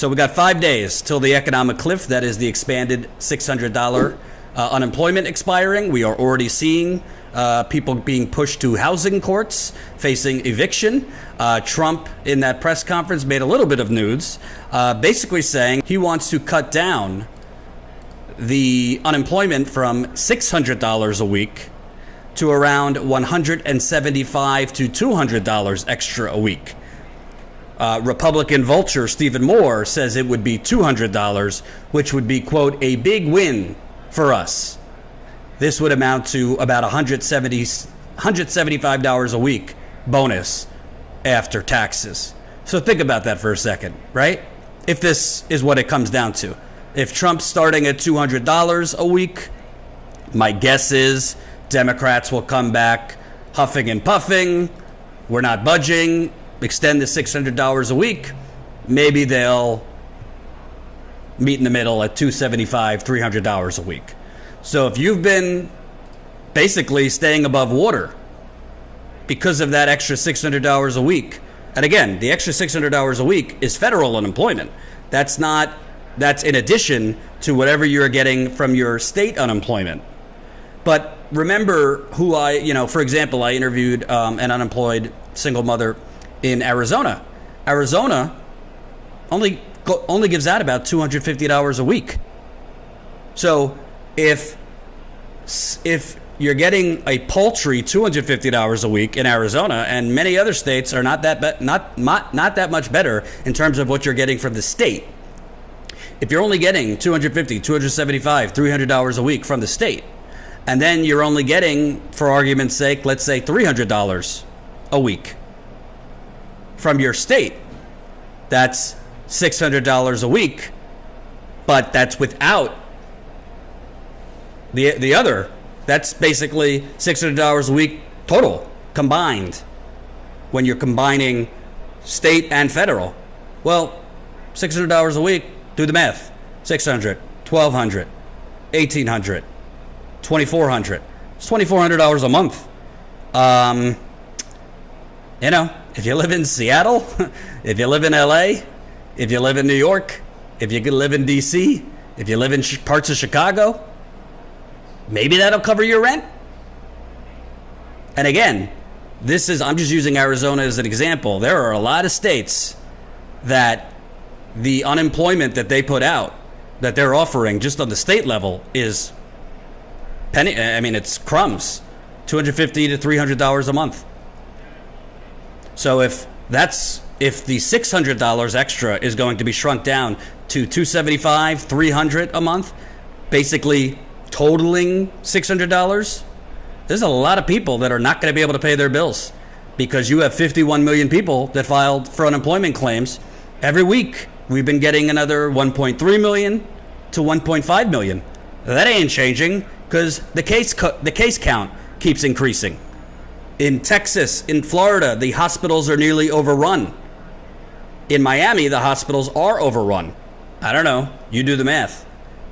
So we got 5 days till the economic cliff, that is the expanded $600 unemployment expiring. We are already seeing people being pushed to housing courts, facing eviction. Trump, in that press conference, made a little bit of news, basically saying he wants to cut down the unemployment from $600 a week to around $175 to $200 extra a week. Republican vulture Stephen Moore says it would be $200, which would be, quote, a big win for us. This would amount to about $175 a week bonus after taxes. So think about that for a second, right? If this is what it comes down to. If Trump's starting at $200 a week, my guess is Democrats will come back huffing and puffing. We're not budging. Extend the $600 a week. Maybe they'll meet in the middle at $275, $300 a week. So if you've been basically staying above water because of that extra $600 a week, and again, the extra $600 a week is federal unemployment. That's in addition to whatever you're getting from your state unemployment. But remember for example, I interviewed an unemployed single mother in Arizona. Arizona only gives out about $250 a week. So if you're getting a paltry $250 a week in Arizona, and many other states are not that much better in terms of what you're getting from the state. If you're only getting $250, $275, $300 a week from the state, and then you're only getting, for argument's sake, let's say $300 a week from your state, that's $600 a week, but that's without the other. That's basically $600 a week total, combined, when you're combining state and federal. Well, $600 a week, do the math. $600, $1,200, $1,800, $2,400. It's $2,400 a month. If you live in Seattle, if you live in LA, if you live in New York, if you live in DC, if you live in parts of Chicago, maybe that'll cover your rent. And again, I'm just using Arizona as an example. There are a lot of states that the unemployment that they put out, that they're offering just on the state level, is it's crumbs, $250 to $300 a month. So if the $600 extra is going to be shrunk down to $275, $300 a month, basically totaling $600, there's a lot of people that are not going to be able to pay their bills, because you have 51 million people that filed for unemployment claims. Every week we've been getting another 1.3 million to 1.5 million. That ain't changing, because the case count keeps increasing. In Texas, in Florida, the hospitals are nearly overrun. In Miami, the hospitals are overrun. I don't know. You do the math.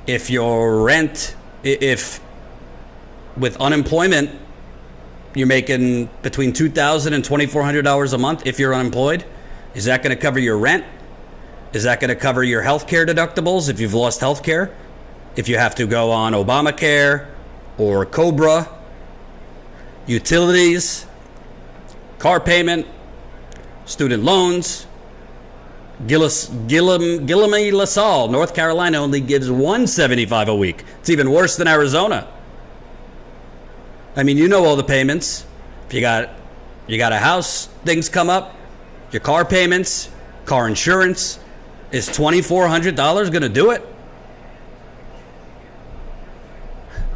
If your rent, if with unemployment, you're making between $2,000 and $2,400 a month if you're unemployed, is that going to cover your rent? Is that going to cover your health care deductibles if you've lost health care? If you have to go on Obamacare or COBRA, utilities, car payment, student loans. Gillamy LaSalle, North Carolina, only gives $175 a week. It's even worse than Arizona. All the payments. If you got a house, things come up. Your car payments, car insurance. Is $2,400 going to do it?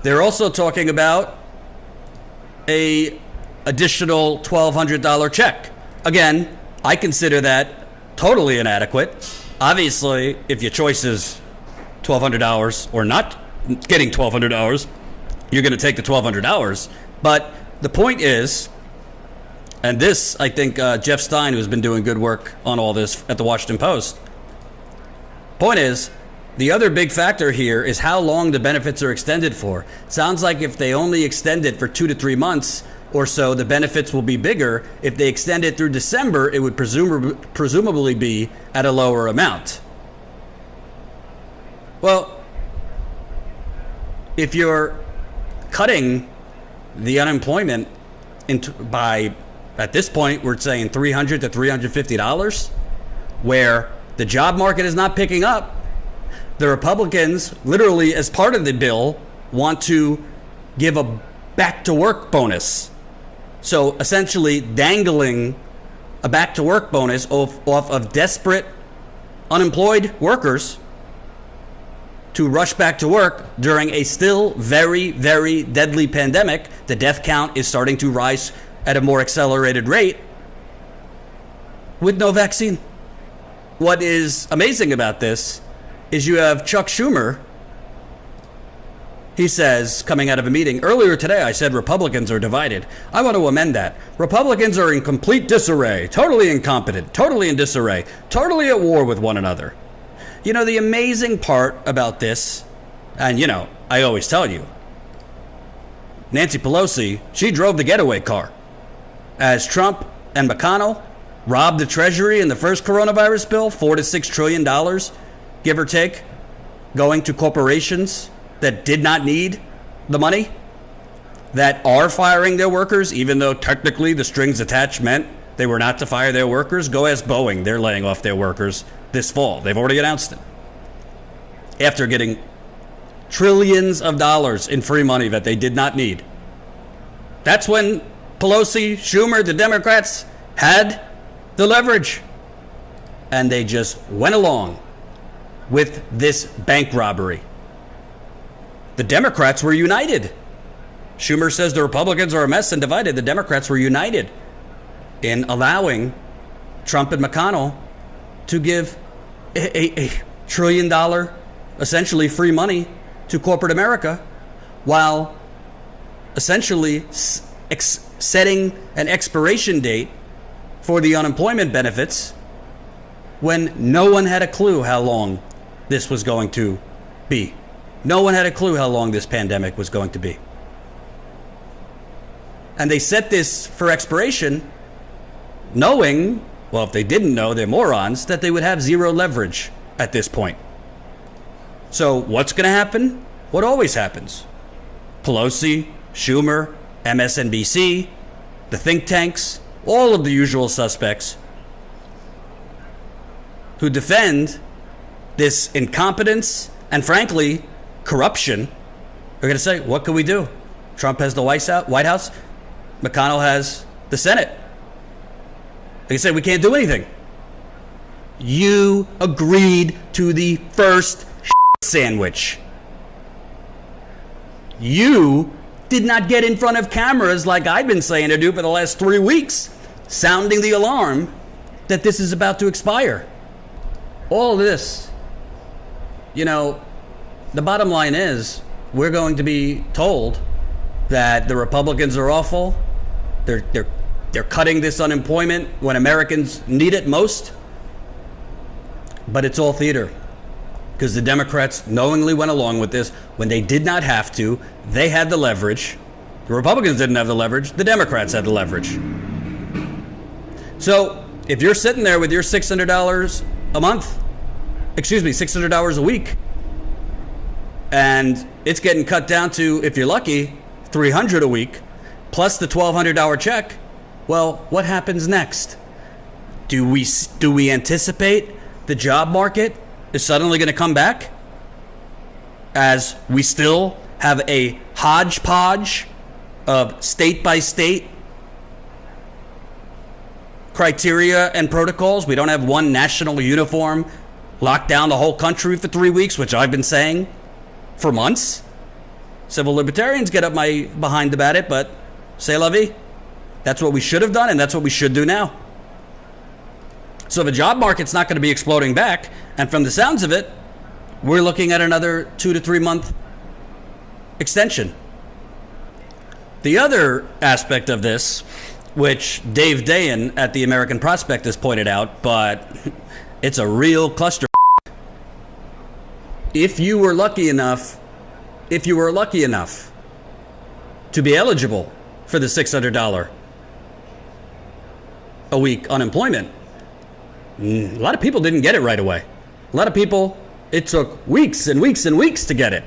They're also talking about a additional $1,200 check. Again, I consider that totally inadequate. Obviously, if your choice is $1,200 or not getting $1,200, you're going to take the $1,200. But the point is, and this, I think Jeff Stein, who's been doing good work on all this at the Washington Post, point is, the other big factor here is how long the benefits are extended for. Sounds like if they only extend it for 2 to 3 months or so, the benefits will be bigger. If they extend it through December, it would presumably be at a lower amount. Well, if you're cutting the unemployment by, at this point, we're saying $300 to $350, where the job market is not picking up, the Republicans, literally as part of the bill, want to give a back-to-work bonus. So essentially dangling a back-to-work bonus off of desperate unemployed workers to rush back to work during a still very, very deadly pandemic. The death count is starting to rise at a more accelerated rate with no vaccine. What is amazing about this is you have Chuck Schumer. He says, coming out of a meeting, earlier today I said Republicans are divided. I want to amend that. Republicans are in complete disarray, totally incompetent, totally in disarray, totally at war with one another. You know, the amazing part about this, and you know, I always tell you, Nancy Pelosi, she drove the getaway car as Trump and McConnell robbed the Treasury in the first coronavirus bill, $4 to $6 trillion, give or take, going to corporations that did not need the money, that are firing their workers, even though technically the strings attached meant they were not to fire their workers. Go ask Boeing. They're laying off their workers this fall. They've already announced it. After getting trillions of dollars in free money that they did not need. That's when Pelosi, Schumer, the Democrats had the leverage. And they just went along with this bank robbery. The Democrats were united. Schumer says the Republicans are a mess and divided. The Democrats were united in allowing Trump and McConnell to give a $1 trillion, essentially free money to corporate America, while essentially setting an expiration date for the unemployment benefits when no one had a clue how long this was going to be. No one had a clue how long this pandemic was going to be. And they set this for expiration knowing, well, if they didn't know, they're morons, that they would have zero leverage at this point. So what's going to happen? What always happens? Pelosi, Schumer, MSNBC, the think tanks, all of the usual suspects who defend this incompetence and, frankly, corruption are going to say, what can we do? Trump has the White House. McConnell has the Senate. They say, we can't do anything. You agreed to the first sandwich. You did not get in front of cameras like I've been saying to do for the last 3 weeks, sounding the alarm that this is about to expire. All of this, you know, the bottom line is we're going to be told that the Republicans are awful. They're cutting this unemployment when Americans need it most. But it's all theater, because the Democrats knowingly went along with this when they did not have to. They had the leverage. The Republicans didn't have the leverage. The Democrats had the leverage. So if you're sitting there with your $600 a month, $600 a week, and it's getting cut down to, if you're lucky, $300 a week, plus the $1,200 check, well, what happens next? Do we anticipate the job market is suddenly going to come back as we still have a hodgepodge of state-by-state criteria and protocols? We don't have one national uniform, lock down the whole country for 3 weeks, which I've been saying for months. Civil libertarians get up my behind about it, but c'est la vie. That's what we should have done, and that's what we should do now. So the job market's not going to be exploding back, and from the sounds of it, we're looking at another 2 to 3 month extension. The other aspect of this, which Dave Dayen at the American Prospectus pointed out, but it's a real cluster. If you were lucky enough to be eligible for the $600 a week unemployment, a lot of people didn't get it right away. A lot of people It took weeks and weeks and weeks to get it.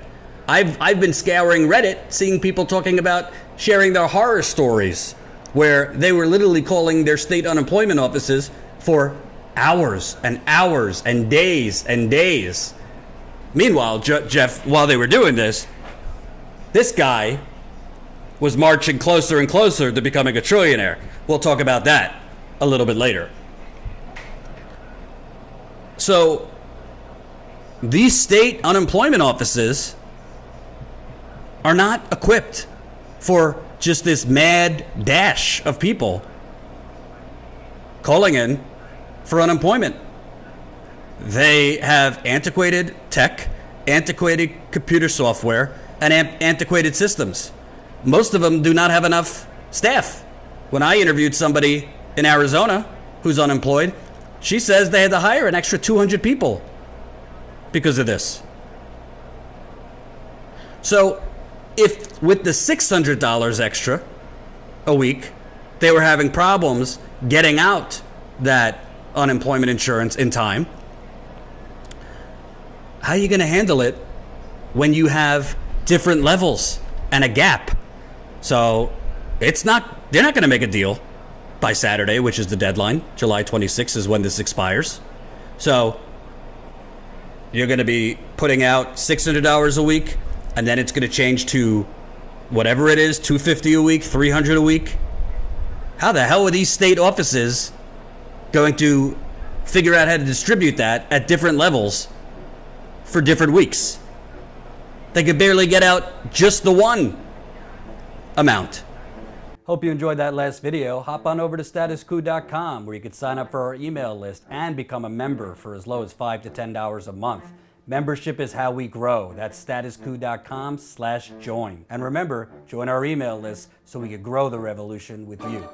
I've been scouring Reddit, seeing people talking about sharing their horror stories where they were literally calling their state unemployment offices for hours and hours and days and days. Meanwhile, Jeff, while they were doing this guy was marching closer and closer to becoming a trillionaire. We'll talk about that a little bit later. So, these state unemployment offices are not equipped for just this mad dash of people calling in for unemployment. They have antiquated tech, antiquated computer software, and antiquated systems. Most of them do not have enough staff. When I interviewed somebody in Arizona who's unemployed, she says they had to hire an extra 200 people because of this. So if with the $600 extra a week, they were having problems getting out that unemployment insurance in time, how are you going to handle it when you have different levels and a gap? So they're not going to make a deal by Saturday, which is the deadline. July 26th is when this expires. So you're going to be putting out $600 a week, and then it's going to change to whatever it is, $250 a week, $300 a week. How the hell are these state offices going to figure out how to distribute that at different levels for different weeks? They could barely get out just the one amount. Hope you enjoyed that last video. Hop on over to statuscoup.com where you can sign up for our email list and become a member for as low as $5 to $10 a month. Membership is how we grow. That's statuscoup.com/join. And remember, join our email list so we can grow the revolution with you.